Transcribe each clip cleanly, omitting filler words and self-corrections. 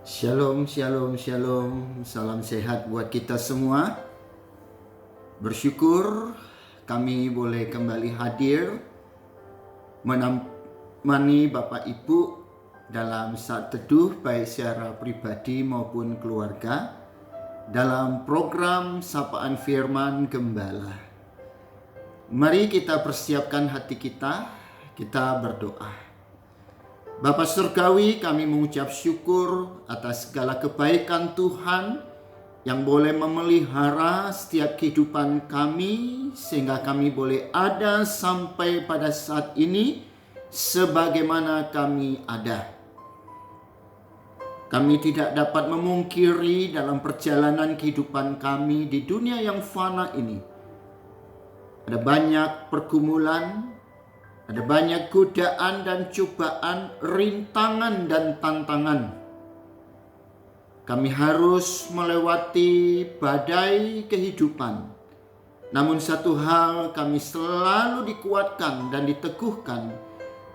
Shalom, shalom, shalom. Salam sehat buat kita semua. Bersyukur kami boleh kembali hadir menemani Bapak Ibu dalam saat teduh baik secara pribadi maupun keluarga dalam program Sapaan Firman Gembala. Mari kita persiapkan hati kita berdoa. Bapa Surgawi, kami mengucap syukur atas segala kebaikan Tuhan yang boleh memelihara setiap kehidupan kami sehingga kami boleh ada sampai pada saat ini sebagaimana kami ada. Kami tidak dapat memungkiri dalam perjalanan kehidupan kami di dunia yang fana ini. Ada banyak pergumulan, ada banyak godaan dan cobaan, rintangan dan tantangan. Kami harus melewati badai kehidupan. Namun satu hal, kami selalu dikuatkan dan diteguhkan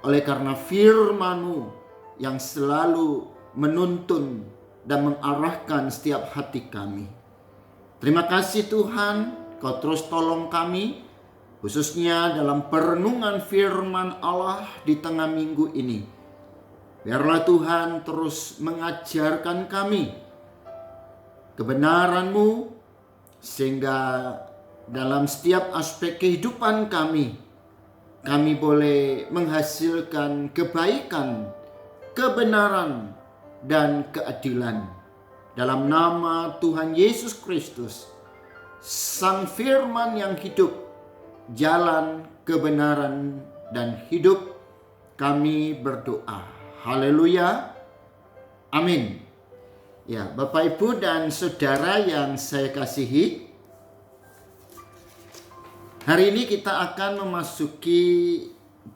oleh karena firman-Mu yang selalu menuntun dan mengarahkan setiap hati kami. Terima kasih Tuhan, Kau terus tolong kami, khususnya dalam perenungan firman Allah di tengah minggu ini. Biarlah Tuhan terus mengajarkan kami kebenaran-Mu, sehingga dalam setiap aspek kehidupan kami boleh menghasilkan kebaikan, kebenaran, dan keadilan. Dalam nama Tuhan Yesus Kristus, Sang Firman yang hidup, jalan, kebenaran, dan hidup, kami berdoa. Haleluya. Amin. Ya, Bapak Ibu dan Saudara yang saya kasihi, hari ini kita akan memasuki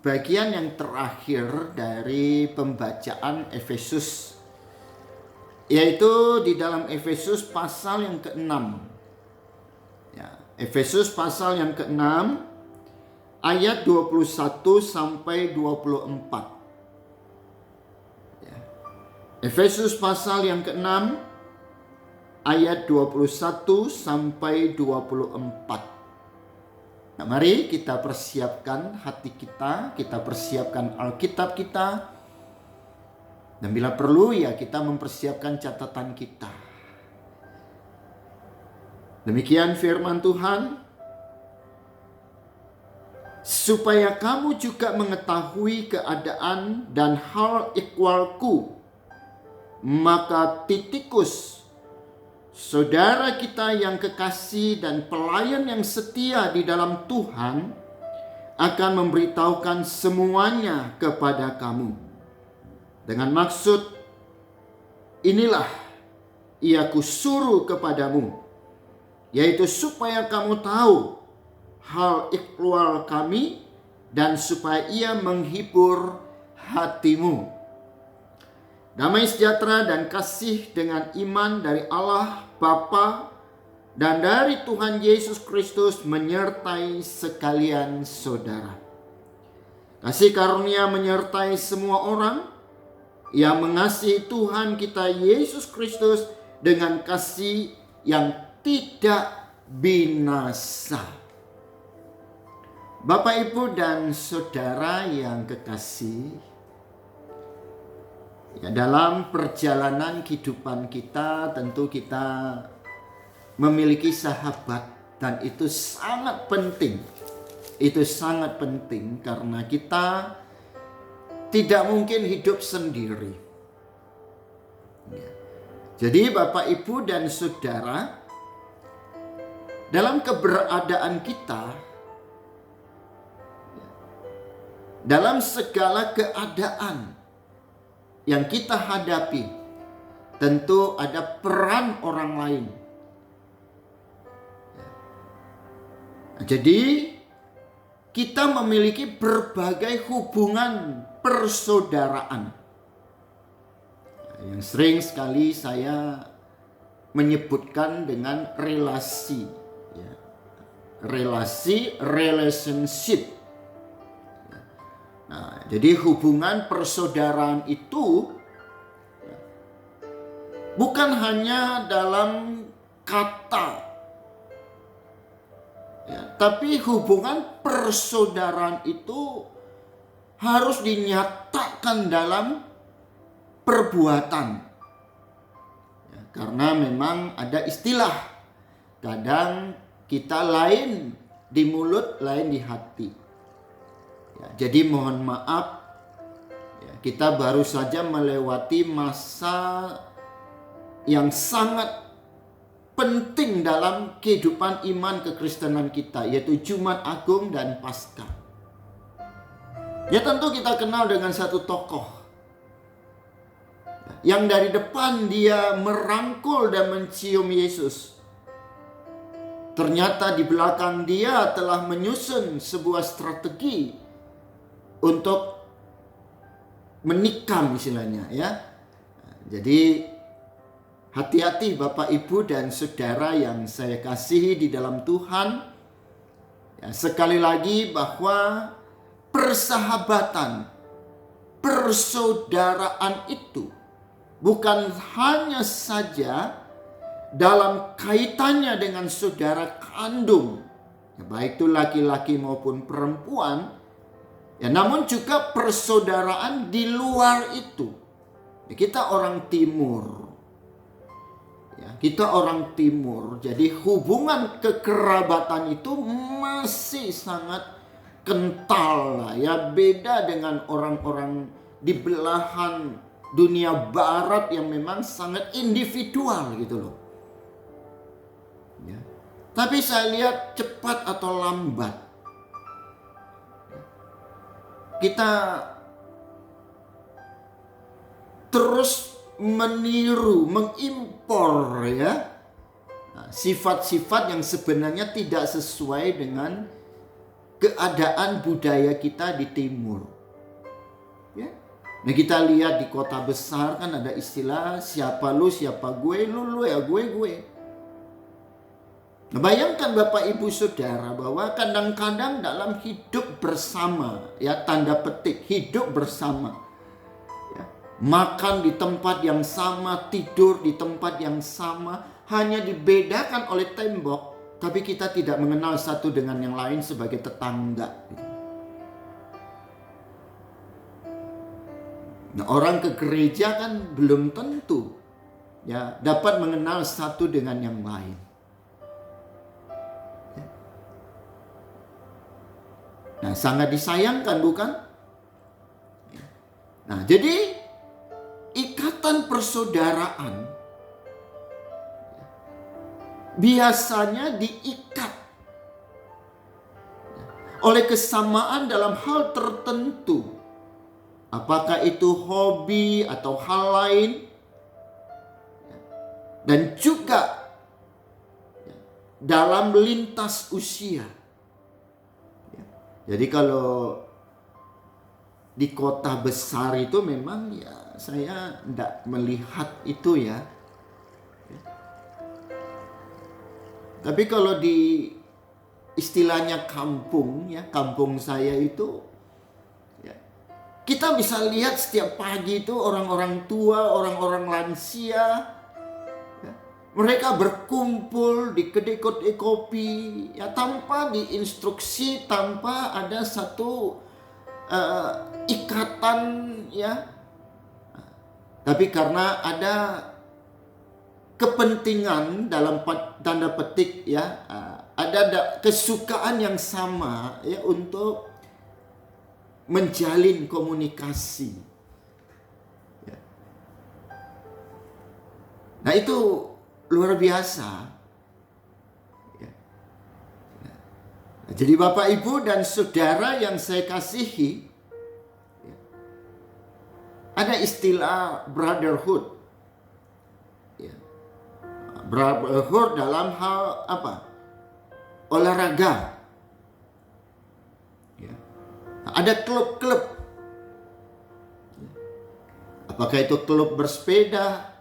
bagian yang terakhir dari pembacaan Efesus, yaitu di dalam Efesus pasal yang ke-6. Efesus pasal yang ke-6 ayat 21 sampai 24. Efesus pasal yang ke-6 ayat 21 sampai 24. Nah, mari kita persiapkan hati kita persiapkan Alkitab kita, dan bila perlu ya kita mempersiapkan catatan kita. Demikian firman Tuhan, supaya kamu juga mengetahui keadaan dan hal ikhwalku, maka Titikus, saudara kita yang kekasih dan pelayan yang setia di dalam Tuhan, akan memberitahukan semuanya kepada kamu. Dengan maksud inilah ia kusuruh kepadamu, yaitu supaya kamu tahu hal ikhwal kami dan supaya ia menghibur hatimu. Damai sejahtera dan kasih dengan iman dari Allah Bapa dan dari Tuhan Yesus Kristus menyertai sekalian saudara. Kasih karunia menyertai semua orang yang mengasihi Tuhan kita Yesus Kristus dengan kasih yang tidak binasa. Bapak, Ibu, dan Saudara yang kekasih, ya, dalam perjalanan kehidupan kita tentu kita memiliki sahabat, dan itu sangat penting. Itu sangat penting karena kita tidak mungkin hidup sendiri. Ya. Jadi Bapak, Ibu, dan Saudara, dalam keberadaan kita, dalam segala keadaan yang kita hadapi, tentu ada peran orang lain. Jadi kita memiliki berbagai hubungan persaudaraan. Yang sering sekali saya menyebutkan dengan relasi. Relationship. Nah, jadi hubungan persaudaraan itu bukan hanya dalam kata, ya, tapi hubungan persaudaraan itu harus dinyatakan dalam perbuatan. Ya, karena memang ada istilah, kadang kita lain di mulut, lain di hati. Ya, jadi mohon maaf, ya, kita baru saja melewati masa yang sangat penting dalam kehidupan iman kekristenan kita, yaitu Jumat Agung dan Paskah. Ya tentu kita kenal dengan satu tokoh yang dari depan dia merangkul dan mencium Yesus. Ternyata di belakang dia telah menyusun sebuah strategi untuk menikam istilahnya, ya. Jadi hati-hati Bapak Ibu dan Saudara yang saya kasihi di dalam Tuhan. Ya, sekali lagi bahwa persahabatan, persaudaraan itu bukan hanya saja dalam kaitannya dengan saudara kandung, ya, baik itu laki-laki maupun perempuan, ya, namun juga persaudaraan di luar itu. Ya, kita orang timur. Ya, kita orang timur, jadi hubungan kekerabatan itu masih sangat kental lah, ya, beda dengan orang-orang di belahan dunia barat yang memang sangat individual gitu loh. Ya. Tapi saya lihat cepat atau lambat kita terus meniru, mengimpor, ya, sifat-sifat yang sebenarnya tidak sesuai dengan keadaan budaya kita di timur. Ya. Nah kita lihat di kota besar kan ada istilah siapa lu, siapa gue, lu ya gue. Nah, bayangkan Bapak Ibu Saudara bahwa kadang-kadang dalam hidup bersama, ya tanda petik hidup bersama, makan di tempat yang sama, tidur di tempat yang sama, hanya dibedakan oleh tembok, tapi kita tidak mengenal satu dengan yang lain sebagai tetangga. Nah, orang ke gereja kan belum tentu, ya, dapat mengenal satu dengan yang lain. Nah, sangat disayangkan bukan? Nah, jadi ikatan persaudaraan biasanya diikat oleh kesamaan dalam hal tertentu. Apakah itu hobi atau hal lain. Dan juga dalam lintas usia. Jadi kalau di kota besar itu memang ya saya tidak melihat itu ya. Tapi kalau di istilahnya kampung, ya kampung saya itu, ya, kita bisa lihat setiap pagi itu orang-orang tua, orang-orang lansia, ya, mereka berkumpul di kedai kopi, ya tanpa diinstruksi, tanpa ada satu ikatan, ya. Tapi karena ada kepentingan dalam tanda petik, ya, ada kesukaan yang sama, ya, untuk menjalin komunikasi. Ya. Nah itu luar biasa. Ya. Nah, jadi Bapak Ibu dan Saudara yang saya kasihi, ya, ada istilah brotherhood. Ya. Brotherhood dalam hal apa? Olahraga. Ya. Ada klub-klub. Ya. Apakah itu klub bersepeda,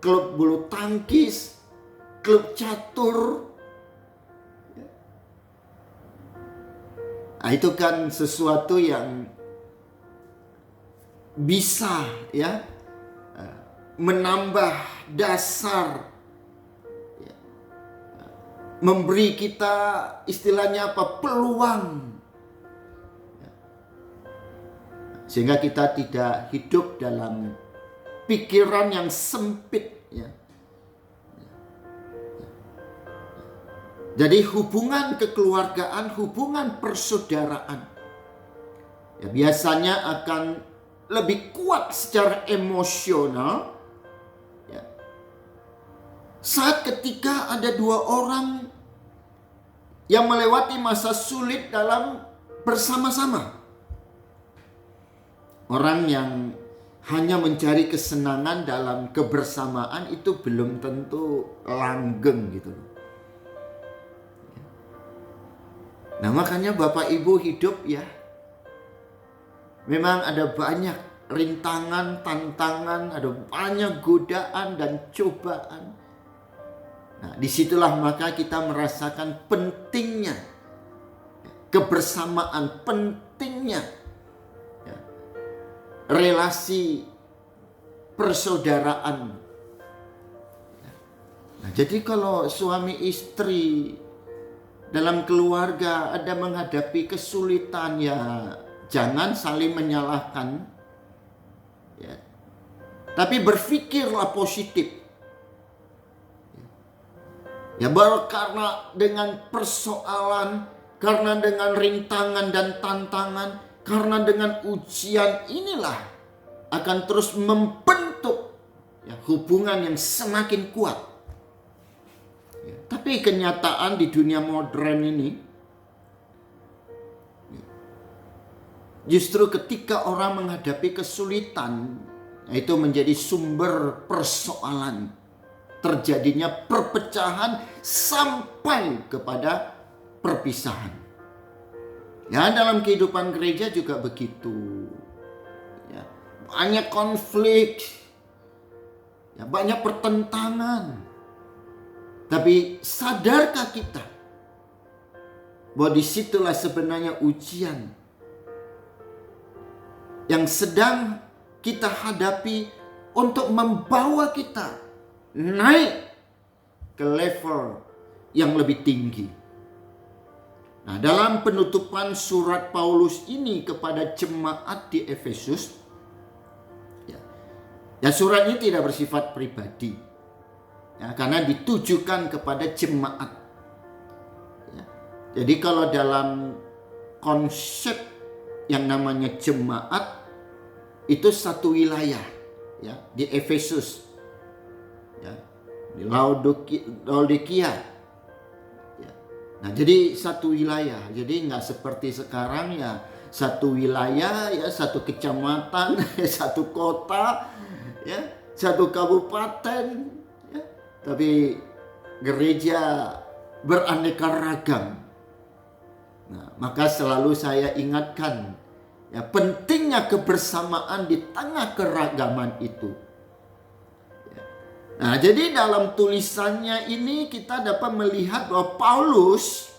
klub bulu tangkis, klub catur. Ya. Nah, itu kan sesuatu yang bisa, ya, menambah dasar, ya, memberi kita istilahnya apa, peluang, ya, sehingga kita tidak hidup dalam pikiran yang sempit, ya. Jadi hubungan kekeluargaan, hubungan persaudaraan, ya, biasanya akan lebih kuat secara emosional, ya, saat ketika ada dua orang yang melewati masa sulit dalam bersama-sama. Orang yang hanya mencari kesenangan dalam kebersamaan itu belum tentu langgeng gitu loh. Nah, makanya Bapak Ibu hidup, ya, memang ada banyak rintangan, tantangan, ada banyak godaan dan cobaan. Nah, disitulah maka kita merasakan pentingnya kebersamaan, pentingnya, ya, relasi persaudaraan. Nah, jadi kalau suami istri dalam keluarga ada menghadapi kesulitan, ya jangan saling menyalahkan, ya, tapi berpikirlah positif. Ya, baru karena dengan persoalan, karena dengan rintangan dan tantangan, karena dengan ujian inilah akan terus membentuk, ya, hubungan yang semakin kuat. Ya, tapi kenyataan di dunia modern ini, justru ketika orang menghadapi kesulitan, itu menjadi sumber persoalan, terjadinya perpecahan sampai kepada perpisahan. Ya, dalam kehidupan gereja juga begitu. Ya, banyak konflik, ya, banyak pertentangan. Tapi sadarkah kita bahwa disitulah sebenarnya ujian yang sedang kita hadapi untuk membawa kita naik ke level yang lebih tinggi. Nah, dalam penutupan surat Paulus ini kepada jemaat di Efesus, ya, surat ini tidak bersifat pribadi. Ya, karena ditujukan kepada jemaat. Ya, jadi kalau dalam konsep yang namanya jemaat itu satu wilayah, ya, di Efesus, ya, di Laodikia. Ya. Nah, jadi satu wilayah. Jadi nggak seperti sekarang, ya, satu wilayah, ya, satu kecamatan, satu kota, ya, satu kabupaten. Tapi gereja beraneka ragam. Nah, maka selalu saya ingatkan, ya, pentingnya kebersamaan di tengah keragaman itu. Ya. Nah, jadi dalam tulisannya ini kita dapat melihat bahwa Paulus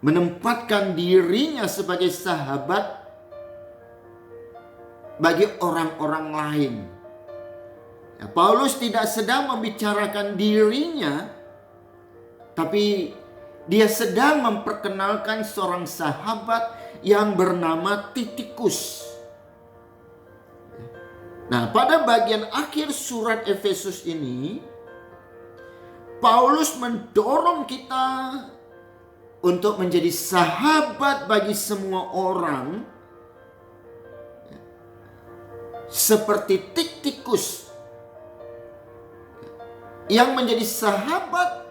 menempatkan dirinya sebagai sahabat bagi orang-orang lain. Ya, Paulus tidak sedang membicarakan dirinya, tapi dia sedang memperkenalkan seorang sahabat yang bernama Titikus. Nah, pada bagian akhir surat Efesus ini, Paulus mendorong kita untuk menjadi sahabat bagi semua orang, seperti Titikus yang menjadi sahabat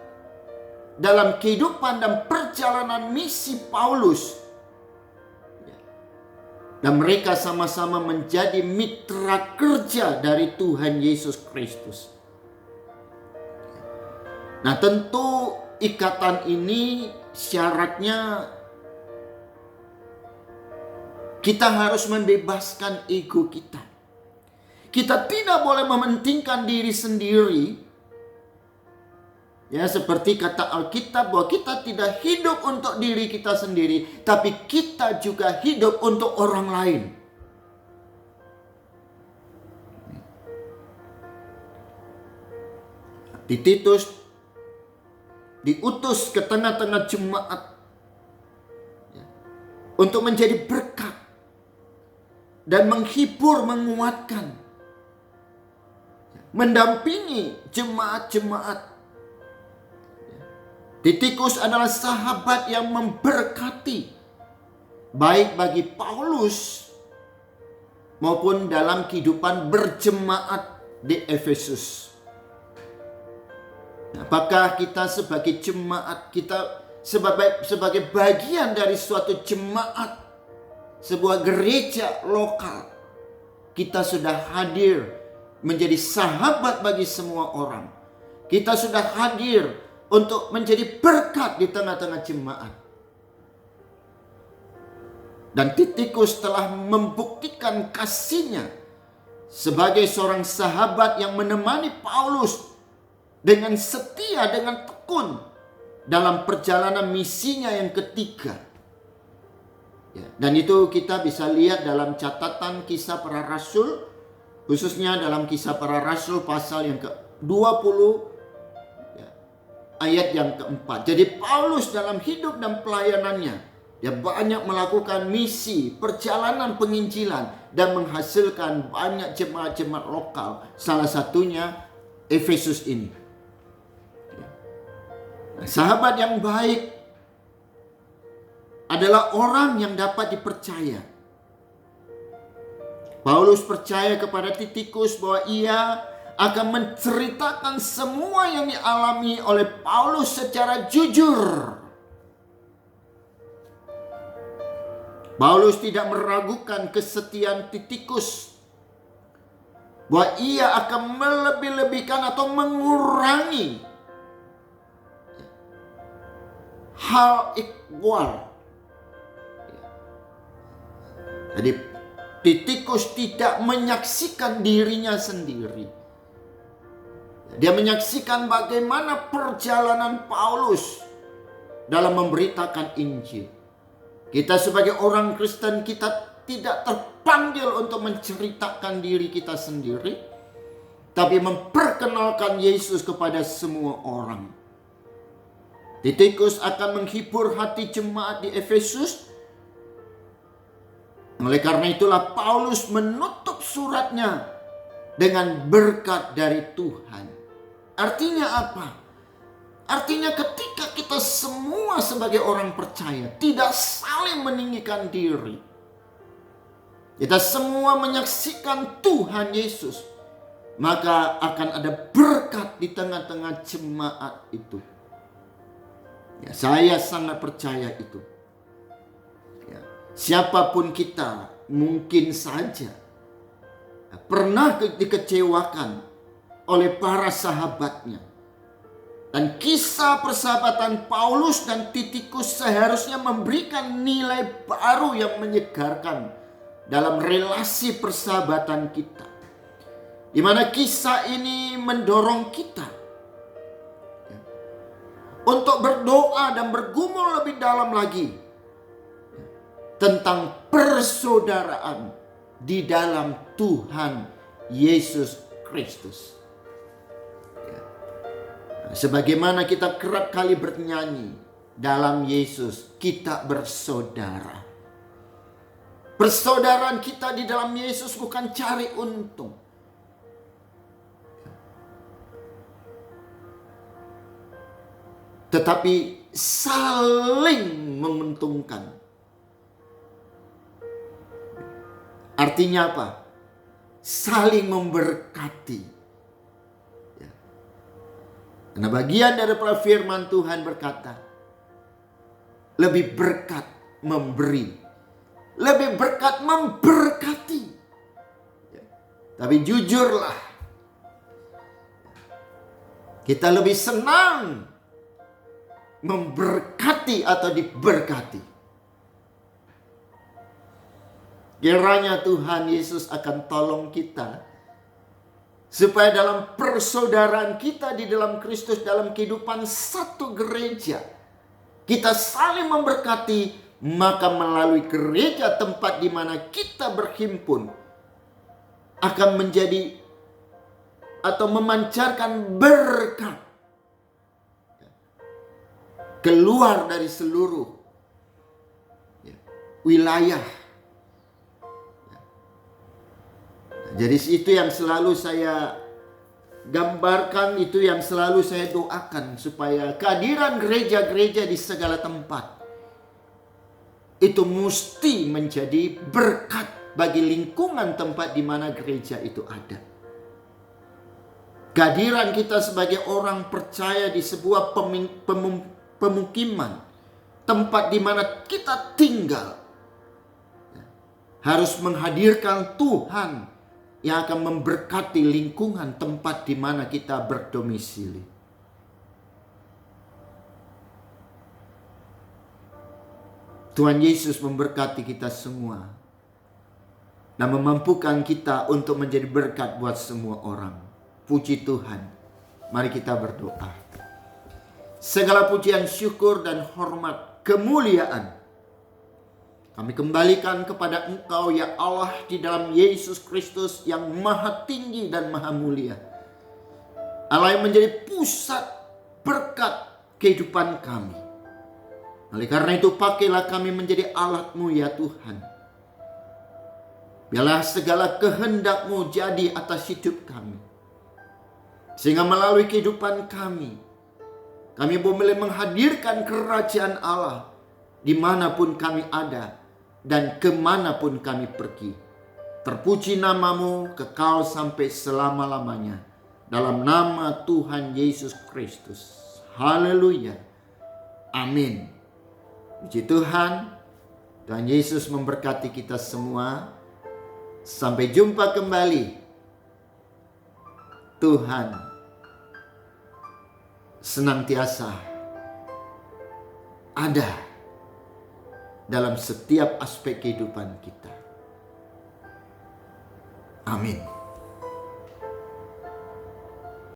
dalam kehidupan dan perjalanan misi Paulus. Dan mereka sama-sama menjadi mitra kerja dari Tuhan Yesus Kristus. Nah, tentu ikatan ini syaratnya kita harus membebaskan ego kita. Kita tidak boleh mementingkan diri sendiri. Ya, seperti kata Alkitab bahwa kita tidak hidup untuk diri kita sendiri, tapi kita juga hidup untuk orang lain. Di Titus diutus ke tengah-tengah jemaat untuk menjadi berkat dan menghibur, menguatkan, mendampingi jemaat-jemaat. Titus adalah sahabat yang memberkati, baik bagi Paulus maupun dalam kehidupan berjemaat di Efesus. Apakah kita sebagai jemaat, kita sebagai bagian dari suatu jemaat, sebuah gereja lokal, kita sudah hadir menjadi sahabat bagi semua orang. Kita sudah hadir untuk menjadi berkat di tengah-tengah jemaat. Dan Titus telah membuktikan kasihnya sebagai seorang sahabat yang menemani Paulus dengan setia, dengan tekun dalam perjalanan misinya yang ketiga. Dan itu kita bisa lihat dalam catatan Kisah Para Rasul, khususnya dalam Kisah Para Rasul pasal yang ke-20 ayat yang keempat. Jadi Paulus dalam hidup dan pelayanannya, dia banyak melakukan misi, perjalanan penginjilan, dan menghasilkan banyak jemaat-jemaat lokal. Salah satunya Efesus ini. Sahabat yang baik adalah orang yang dapat dipercaya. Paulus percaya kepada Titus bahwa ia akan menceritakan semua yang dialami oleh Paulus secara jujur. Paulus tidak meragukan kesetiaan Titus bahwa ia akan melebih-lebihkan atau mengurangi hal ikhwal. Jadi Titus tidak menyaksikan dirinya sendiri. Dia menyaksikan bagaimana perjalanan Paulus dalam memberitakan Injil. Kita sebagai orang Kristen, kita tidak terpanggil untuk menceritakan diri kita sendiri, tapi memperkenalkan Yesus kepada semua orang. Titus akan menghibur hati jemaat di Efesus. Oleh karena itulah Paulus menutup suratnya dengan berkat dari Tuhan. Artinya apa? Artinya ketika kita semua sebagai orang percaya tidak saling meninggikan diri, kita semua menyaksikan Tuhan Yesus, maka akan ada berkat di tengah-tengah jemaat itu. Ya, saya sangat percaya itu. Ya, siapapun kita mungkin saja pernah dikecewakan oleh para sahabatnya. Dan kisah persahabatan Paulus dan Titus seharusnya memberikan nilai baru yang menyegarkan dalam relasi persahabatan kita. Di mana kisah ini mendorong kita untuk berdoa dan bergumul lebih dalam lagi tentang persaudaraan di dalam Tuhan Yesus Kristus. Sebagaimana kita kerap kali bernyanyi, dalam Yesus kita bersaudara. Persaudaraan kita di dalam Yesus bukan cari untung, tetapi saling menguntungkan. Artinya apa? Saling memberkati. Karena bagian dari firman Tuhan berkata, lebih berkat memberi, lebih berkat memberkati. Tapi jujurlah, kita lebih senang memberkati atau diberkati. Kiranya Tuhan Yesus akan tolong kita, supaya dalam persaudaraan kita di dalam Kristus, dalam kehidupan satu gereja, kita saling memberkati. Maka melalui gereja tempat di mana kita berhimpun, akan menjadi atau memancarkan berkat keluar dari seluruh wilayah. Jadi itu yang selalu saya gambarkan, itu yang selalu saya doakan, supaya kehadiran gereja-gereja di segala tempat itu mesti menjadi berkat bagi lingkungan tempat di mana gereja itu ada. Kehadiran kita sebagai orang percaya di sebuah pemukiman, tempat di mana kita tinggal, harus menghadirkan Tuhan yang akan memberkati lingkungan tempat di mana kita berdomisili. Tuhan Yesus memberkati kita semua dan memampukan kita untuk menjadi berkat buat semua orang. Puji Tuhan. Mari kita berdoa. Segala pujian, syukur, dan hormat, kemuliaan kami kembalikan kepada Engkau ya Allah di dalam Yesus Kristus yang maha tinggi dan maha mulia. Allah yang menjadi pusat berkat kehidupan kami. Oleh karena itu pakailah kami menjadi alat-Mu ya Tuhan. Biarlah segala kehendak-Mu jadi atas hidup kami. Sehingga melalui kehidupan kami boleh menghadirkan kerajaan Allah dimanapun kami ada dan kemanapun kami pergi. Terpuji nama-Mu kekal sampai selama-lamanya. Dalam nama Tuhan Yesus Kristus. Haleluya. Amin. Puji Tuhan. Tuhan Yesus memberkati kita semua. Sampai jumpa kembali. Tuhan senantiasa ada dalam setiap aspek kehidupan kita. Amin.